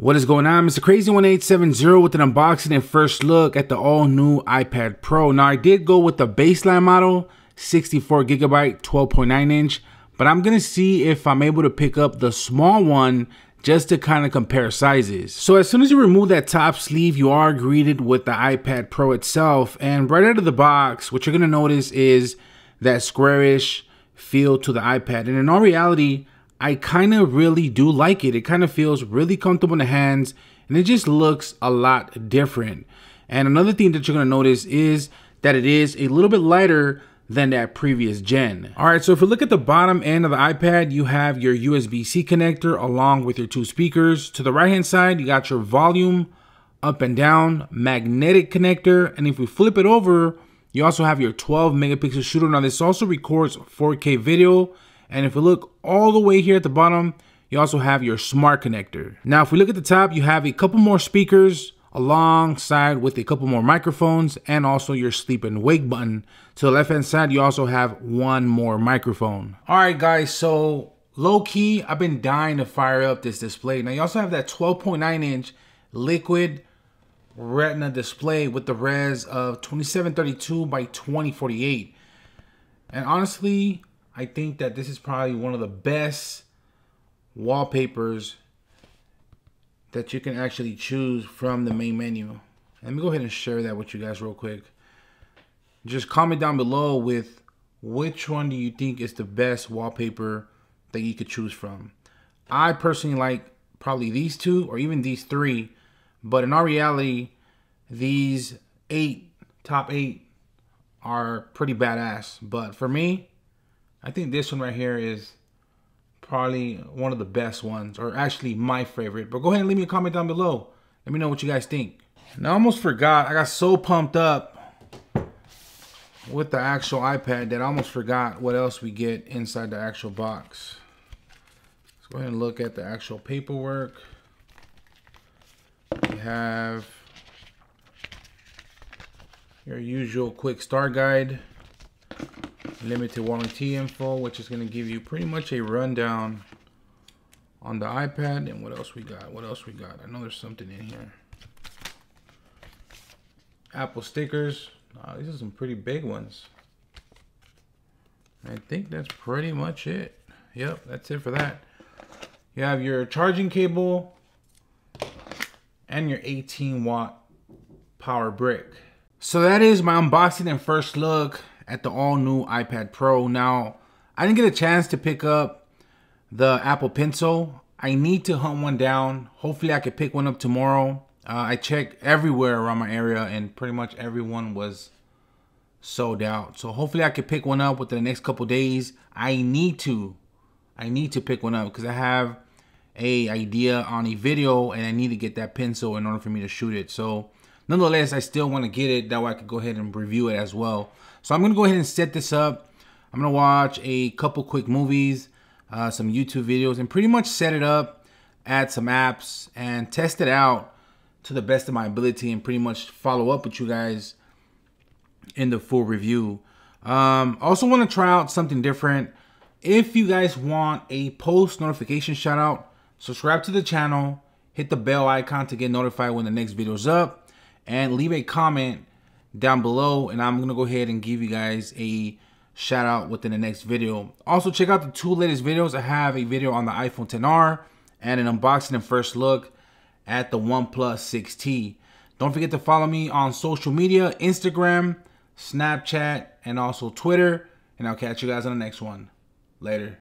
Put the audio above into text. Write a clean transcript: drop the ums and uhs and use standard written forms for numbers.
What is going on? Mr. Crazy 1870 with an unboxing and first look at the all new iPad Pro. Now I did go with the baseline model, 64 gigabyte, 12.9 inch, but I'm gonna see if I'm able to pick up the small one just to kind of compare sizes. So as soon as you remove that top sleeve, you are greeted with the iPad Pro itself, and right out of the box, what you're gonna notice is that squarish feel to the iPad. And in all reality, I kind of really do like it. It kind of feels really comfortable in the hands, and it just looks a lot different. And another thing that you're gonna notice is that it is a little bit lighter than that previous gen. All right, so if you look at the bottom end of the iPad, you have your USB-C connector along with your two speakers. To the right-hand side, you got your volume up and down magnetic connector. And if we flip it over, you also have your 12 megapixel shooter. Now this also records 4K video. And if we look all the way here at the bottom, you also have your smart connector. Now, if we look at the top, you have a couple more speakers alongside with a couple more microphones and also your sleep and wake button. To the left-hand side, you also have one more microphone. All right, guys, so low key, I've been dying to fire up this display. Now, you also have that 12.9 inch liquid Retina display with the res of 2732 by 2048. And honestly, I think that this is probably one of the best wallpapers that you can actually choose from the main menu. Let me go ahead and share that with you guys real quick. Just comment down below with which one do you think is the best wallpaper that you could choose from. I personally like probably these two or even these three, but in all reality, these top eight are pretty badass. But for me, I think this one right here is probably one of the best ones, or actually my favorite. But go ahead and leave me a comment down below. Let me know what you guys think. Now I almost forgot. I got so pumped up with the actual iPad that I almost forgot what else we get inside the actual box. Let's go ahead and look at the actual paperwork. We have your usual quick start guide, limited warranty info, which is going to give you pretty much a rundown on the iPad. And what else we got? I know there's something in here. Apple stickers. These are some pretty big ones. I think that's pretty much it. Yep, that's it for that. You have your charging cable and your 18-watt power brick. So that is my unboxing and first look at the all new iPad Pro. Now, I didn't get a chance to pick up the Apple Pencil. I need to hunt one down. Hopefully I could pick one up tomorrow. I checked everywhere around my area and pretty much everyone was sold out. So hopefully I could pick one up within the next couple days. I need to pick one up because I have a idea on a video and I need to get that pencil in order for me to shoot it. So nonetheless, I still want to get it. That way I could go ahead and review it as well. So I'm going to go ahead and set this up. I'm going to watch a couple quick movies, some YouTube videos, and pretty much set it up, add some apps, and test it out to the best of my ability and pretty much follow up with you guys in the full review. Also want to try out something different. If you guys want a post notification shout out, subscribe to the channel, hit the bell icon to get notified when the next video is up, and leave a comment down below, and I'm gonna go ahead and give you guys a shout out within the next video. Also, check out the two latest videos. I have a video on the iPhone XR and an unboxing and first look at the OnePlus 6T. Don't forget to follow me on social media, Instagram, Snapchat, and also Twitter, and I'll catch you guys on the next one. Later.